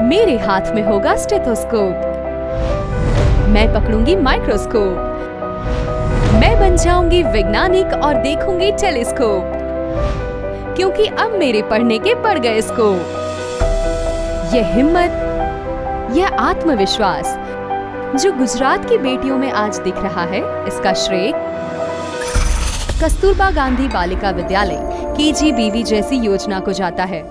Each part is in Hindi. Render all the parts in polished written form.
मेरे हाथ में होगा स्टेथोस्कोप, मैं पकड़ूंगी माइक्रोस्कोप, मैं बन जाऊंगी वैज्ञानिक और देखूंगी टेलीस्कोप, क्योंकि अब मेरे पढ़ने के पड़ गए स्कोप। यह हिम्मत, यह आत्मविश्वास जो गुजरात की बेटियों में आज दिख रहा है, इसका श्रेय कस्तूरबा गांधी बालिका विद्यालय KGBV जैसी योजना को जाता है।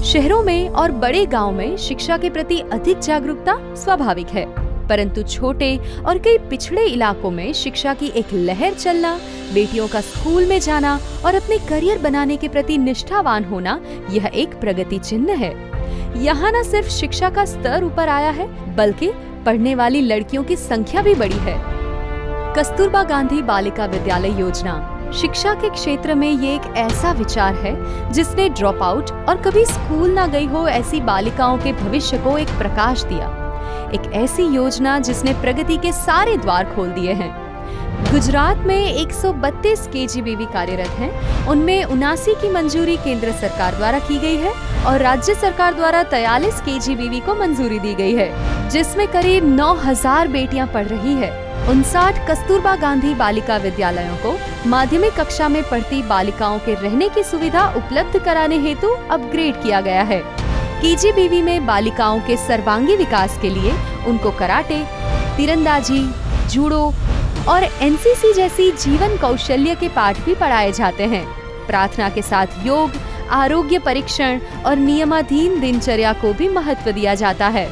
शहरों में और बड़े गांव में शिक्षा के प्रति अधिक जागरूकता स्वाभाविक है, परंतु छोटे और कई पिछड़े इलाकों में शिक्षा की एक लहर चलना, बेटियों का स्कूल में जाना और अपने करियर बनाने के प्रति निष्ठावान होना, यह एक प्रगति चिन्ह है। यहाँ न सिर्फ शिक्षा का स्तर ऊपर आया है, बल्कि पढ़ने वाली लड़कियों की संख्या भी बढ़ी है। कस्तूरबा गांधी बालिका विद्यालय योजना शिक्षा के क्षेत्र में ये एक ऐसा विचार है जिसने ड्रॉप आउट और कभी स्कूल ना गई हो ऐसी बालिकाओं के भविष्य को एक प्रकाश दिया। एक ऐसी योजना जिसने प्रगति के सारे द्वार खोल दिए हैं। गुजरात में 132 KGBV कार्यरत हैं, उनमें 79 की मंजूरी केंद्र सरकार द्वारा की गई है और राज्य सरकार द्वारा 43 KGBV को मंजूरी दी गई है, जिसमें करीब 9000 बेटियां पढ़ रही है। 59 कस्तूरबा गांधी बालिका विद्यालयों को माध्यमिक कक्षा में पढ़ती बालिकाओं के रहने की सुविधा उपलब्ध कराने हेतु अपग्रेड किया गया है। KGBV में बालिकाओं के सर्वांगी विकास के लिए उनको कराटे, तीरंदाजी, जूडो और NCC जैसी जीवन कौशल्य के पाठ भी पढ़ाए जाते हैं। प्रार्थना के साथ योग, आरोग्य परीक्षण और नियमाधीन दिनचर्या को भी महत्व दिया जाता है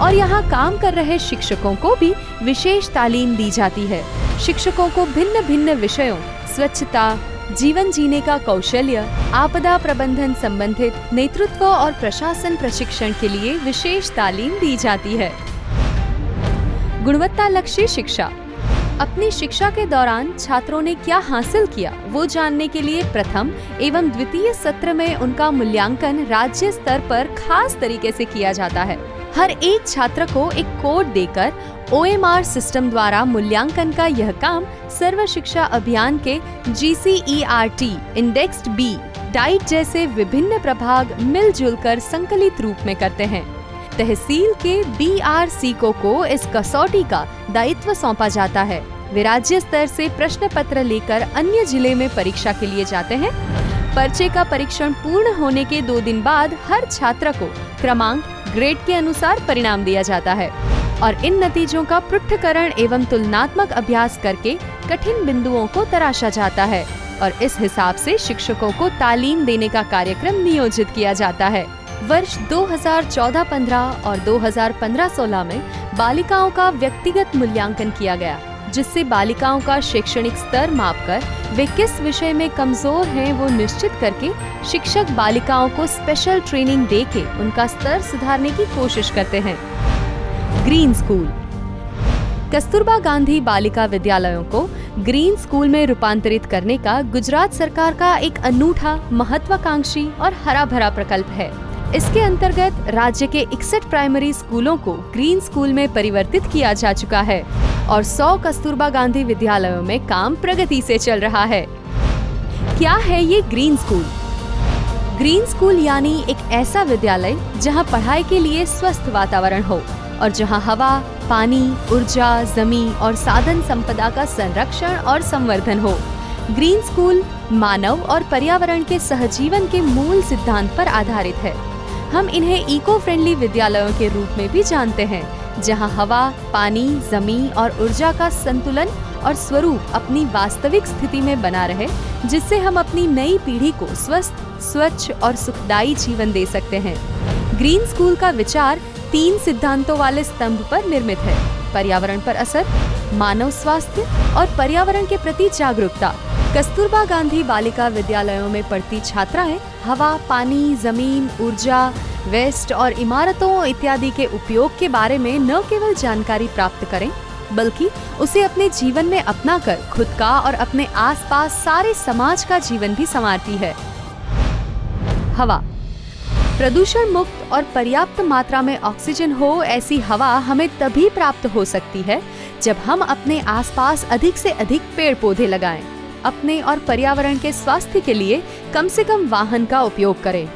और यहाँ काम कर रहे शिक्षकों को भी विशेष तालीम दी जाती है। शिक्षकों को भिन्न भिन्न विषयों, स्वच्छता, जीवन जीने का कौशल्य, आपदा प्रबंधन संबंधित नेतृत्व और प्रशासन प्रशिक्षण के लिए विशेष तालीम दी जाती है। गुणवत्ता लक्ष्य शिक्षा। अपनी शिक्षा के दौरान छात्रों ने क्या हासिल किया, वो जानने के लिए प्रथम एवं द्वितीय सत्र में उनका मूल्यांकन राज्य स्तर पर खास तरीके से किया जाता है। हर एक छात्र को एक कोड देकर OMR सिस्टम द्वारा मूल्यांकन का यह काम सर्व शिक्षा अभियान के GCERT, इंडेक्स्ड B, डाइट जैसे विभिन्न प्रभाग मिलजुल कर संकलित रूप में करते हैं। तहसील के BRC को इस कसौटी का दायित्व सौंपा जाता है। वे राज्य स्तर से प्रश्न पत्र लेकर अन्य जिले में परीक्षा के लिए जाते हैं। पर्चे का परीक्षण पूर्ण होने के 2 दिन बाद हर छात्र को क्रमांक, ग्रेड के अनुसार परिणाम दिया जाता है और इन नतीजों का पृथक्करण एवं तुलनात्मक अभ्यास करके कठिन बिंदुओं को तराशा जाता है और इस हिसाब से शिक्षकों को तालीम देने का कार्यक्रम नियोजित किया जाता है। वर्ष 2014-15 और 2015-16 में बालिकाओं का व्यक्तिगत मूल्यांकन किया गया, जिससे बालिकाओं का शैक्षणिक स्तर मापकर वे किस विषय में कमजोर हैं वो निश्चित करके शिक्षक बालिकाओं को स्पेशल ट्रेनिंग देके उनका स्तर सुधारने की कोशिश करते हैं। Green school. कस्तूरबा गांधी बालिका विद्यालयों को ग्रीन स्कूल में रूपांतरित करने का गुजरात सरकार का एक अनूठा, महत्वाकांक्षी और हरा भरा प्रकल्प है। इसके अंतर्गत राज्य के 61 प्राइमरी स्कूलों को ग्रीन स्कूल में परिवर्तित किया जा चुका है और 100 कस्तूरबा गांधी विद्यालयों में काम प्रगति से चल रहा है। क्या है ये ग्रीन स्कूल? ग्रीन स्कूल यानी एक ऐसा विद्यालय जहां पढ़ाई के लिए स्वस्थ वातावरण हो और जहां हवा, पानी, ऊर्जा, जमीन और साधन संपदा का संरक्षण और संवर्धन हो। ग्रीन स्कूल मानव और पर्यावरण के सहजीवन के मूल सिद्धांत पर आधारित है। हम इन्हें इको फ्रेंडली विद्यालयों के रूप में भी जानते हैं, जहां हवा, पानी, जमीन और ऊर्जा का संतुलन और स्वरूप अपनी वास्तविक स्थिति में बना रहे, जिससे हम अपनी नई पीढ़ी को स्वस्थ, स्वच्छ और सुखदायी जीवन दे सकते हैं। ग्रीन स्कूल का विचार 3 सिद्धांतों वाले स्तंभ पर निर्मित है: पर्यावरण पर असर, मानव स्वास्थ्य और पर्यावरण के प्रति जागरूकता। कस्तूरबा गांधी बालिका विद्यालयों में पढ़ती छात्राएं हवा, पानी, जमीन, ऊर्जा, वेस्ट और इमारतों इत्यादि के उपयोग के बारे में न केवल जानकारी प्राप्त करें, बल्कि उसे अपने जीवन में अपनाकर खुद का और अपने आसपास सारे समाज का जीवन भी संवारती है। हवा। प्रदूषण मुक्त और पर्याप्त मात्रा में ऑक्सीजन हो ऐसी हवा हमें तभी प्राप्त हो सकती है जब हम अपने आसपास अधिक से अधिक पेड़ पौधे लगाएं, अपने और पर्यावरण के स्वास्थ्य के लिए कम से कम वाहन का उपयोग करें।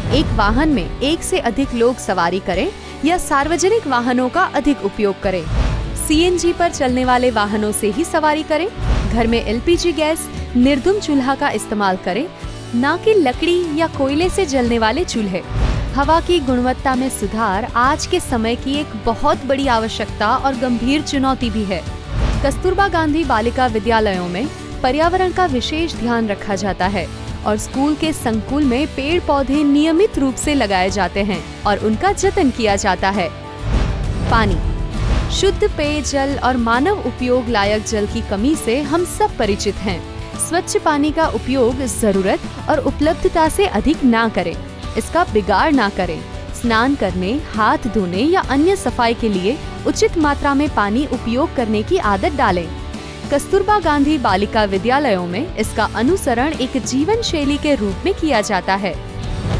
एक वाहन में एक से अधिक लोग सवारी करें या सार्वजनिक वाहनों का अधिक उपयोग करें। सीएनजी पर चलने वाले वाहनों से ही सवारी करें। घर में एलपीजी गैस निर्धुम चूल्हा का इस्तेमाल करें, न कि लकड़ी या कोयले से जलने वाले चूल्हे। हवा की गुणवत्ता में सुधार आज के समय की एक बहुत बड़ी आवश्यकता और गंभीर चुनौती भी है। कस्तूरबा गांधी बालिका विद्यालयों में पर्यावरण का विशेष ध्यान रखा जाता है और स्कूल के संकुल में पेड़ पौधे नियमित रूप से लगाए जाते हैं और उनका जतन किया जाता है। पानी, शुद्ध पेयजल और मानव उपयोग लायक जल की कमी से हम सब परिचित हैं। स्वच्छ पानी का उपयोग जरूरत और उपलब्धता से अधिक ना करें। इसका बिगाड़ ना करें। स्नान करने, हाथ धोने या अन्य सफाई के लिए उचित मात्रा में पानी उपयोग करने की आदत डालें। कस्तूरबा गांधी बालिका विद्यालयों में इसका अनुसरण एक जीवन शैली के रूप में किया जाता है।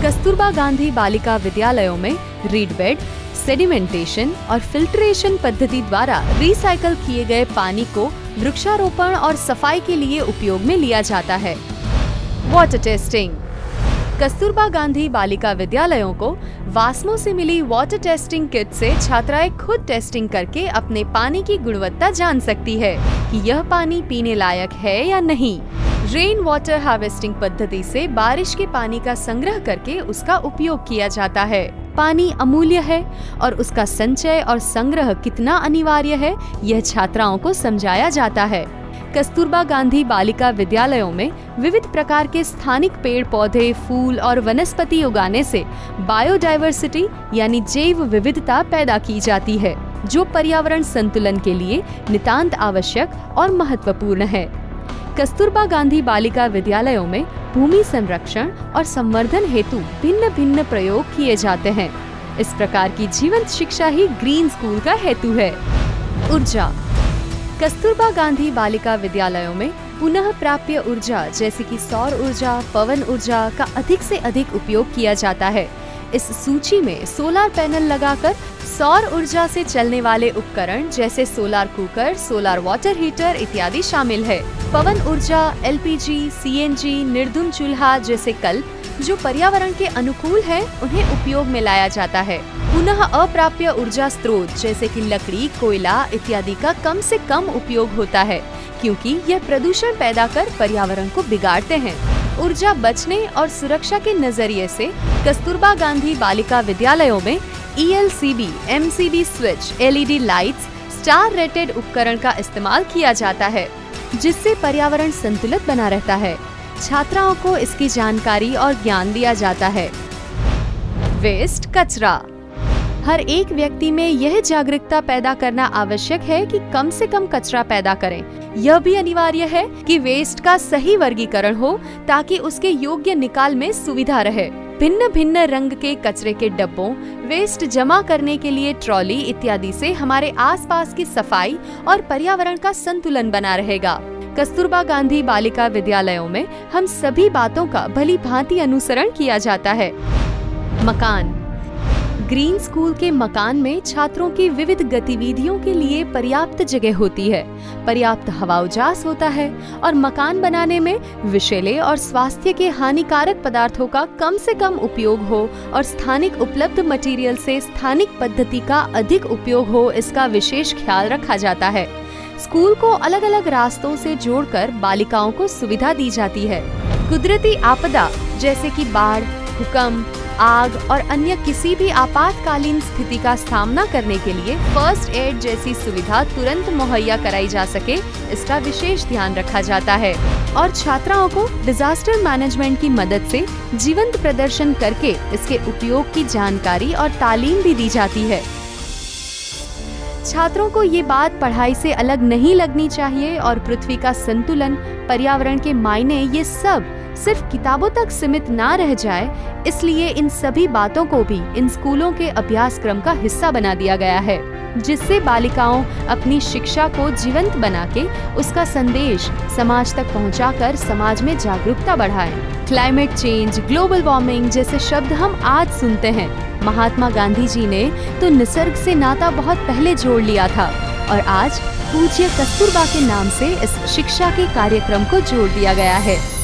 कस्तूरबा गांधी बालिका विद्यालयों में रीडबेड, सेडिमेंटेशन और फिल्ट्रेशन पद्धति द्वारा रिसाइकल किए गए पानी को वृक्षारोपण और सफाई के लिए उपयोग में लिया जाता है। वाटर टेस्टिंग, कस्तूरबा गांधी बालिका विद्यालयों को वास्मो से मिली वाटर टेस्टिंग किट से छात्राएं खुद टेस्टिंग करके अपने पानी की गुणवत्ता जान सकती है कि यह पानी पीने लायक है या नहीं। रेन वाटर हार्वेस्टिंग पद्धति से बारिश के पानी का संग्रह करके उसका उपयोग किया जाता है। पानी अमूल्य है और उसका संचय और संग्रह कितना अनिवार्य है, यह छात्राओं को समझाया जाता है। कस्तूरबा गांधी बालिका विद्यालयों में विविध प्रकार के स्थानिक पेड़ पौधे, फूल और वनस्पति उगाने से बायोडायवर्सिटी यानी जैव विविधता पैदा की जाती है, जो पर्यावरण संतुलन के लिए नितांत आवश्यक और महत्वपूर्ण है। कस्तूरबा गांधी बालिका विद्यालयों में भूमि संरक्षण और संवर्धन हेतु भिन्न भिन्न प्रयोग किए जाते हैं। इस प्रकार की जीवंत शिक्षा ही ग्रीन स्कूल का हेतु है। ऊर्जा, कस्तूरबा गांधी बालिका विद्यालयों में पुनः प्राप्य ऊर्जा जैसे कि सौर ऊर्जा, पवन ऊर्जा का अधिक से अधिक उपयोग किया जाता है। इस सूची में सोलर पैनल लगाकर सौर ऊर्जा से चलने वाले उपकरण जैसे solar cooker, solar water heater इत्यादि शामिल है। पवन ऊर्जा, एलपीजी, सीएनजी, निर्धुम चूल्हा जैसे कल्प जो पर्यावरण के अनुकूल है, उन्हें उपयोग में लाया जाता है। पुनः अप्राप्य ऊर्जा स्रोत जैसे कि लकड़ी, कोयला इत्यादि का कम से कम उपयोग होता है, क्योंकि यह प्रदूषण पैदा कर पर्यावरण को बिगाड़ते हैं। ऊर्जा बचने और सुरक्षा के नजरिए से कस्तूरबा गांधी बालिका विद्यालयों में ELCD, MCB switch, LED lights, star rated उपकरण का इस्तेमाल किया जाता है, जिससे पर्यावरण संतुलित बना रहता है। छात्राओं को इसकी जानकारी और ज्ञान दिया जाता है। वेस्ट, कचरा, हर एक व्यक्ति में यह जागरूकता पैदा करना आवश्यक है कि कम से कम कचरा पैदा करें। यह भी अनिवार्य है कि वेस्ट का सही वर्गीकरण हो ताकि उसके योग्य निकाल में सुविधा रहे। भिन्न भिन्न रंग के कचरे के डब्बों, वेस्ट जमा करने के लिए ट्रॉली इत्यादि से हमारे आसपास की सफाई और पर्यावरण का संतुलन बना रहेगा। कस्तूरबा गांधी बालिका विद्यालयों में हम सभी बातों का भली भांति अनुसरण किया जाता है। मकान, ग्रीन स्कूल के मकान में छात्रों की विविध गतिविधियों के लिए पर्याप्त जगह होती है, पर्याप्त हवा उजास होता है और मकान बनाने में विषैले और स्वास्थ्य के हानिकारक पदार्थों का कम से कम उपयोग हो और स्थानिक उपलब्ध मटेरियल से स्थानिक पद्धति का अधिक उपयोग हो, इसका विशेष ख्याल रखा जाता है। स्कूल को अलग अलग रास्तों से जोड़कर बालिकाओं को सुविधा दी जाती है। कुदरती आपदा जैसे कि बाढ़, भूकंप, आग और अन्य किसी भी आपातकालीन स्थिति का सामना करने के लिए फर्स्ट एड जैसी सुविधा तुरंत मुहैया कराई जा सके, इसका विशेष ध्यान रखा जाता है और छात्राओं को डिजास्टर मैनेजमेंट की मदद से जीवंत प्रदर्शन करके इसके उपयोग की जानकारी और तालीम भी दी जाती है। छात्रों को ये बात पढ़ाई से अलग नहीं लगनी चाहिए और पृथ्वी का संतुलन, पर्यावरण के मायने, ये सब सिर्फ किताबों तक सीमित ना रह जाए, इसलिए इन सभी बातों को भी इन स्कूलों के अभ्यासक्रम का हिस्सा बना दिया गया है, जिससे बालिकाओं अपनी शिक्षा को जीवंत बना के उसका संदेश समाज तक पहुंचाकर समाज में जागरूकता बढ़ाएं। क्लाइमेट चेंज, ग्लोबल वार्मिंग जैसे शब्द हम आज सुनते हैं, महात्मा गांधी जी ने तो निसर्ग से नाता बहुत पहले जोड़ लिया था और आज पूज्य कस्तूरबा के नाम से इस शिक्षा के कार्यक्रम को जोड़ दिया गया है।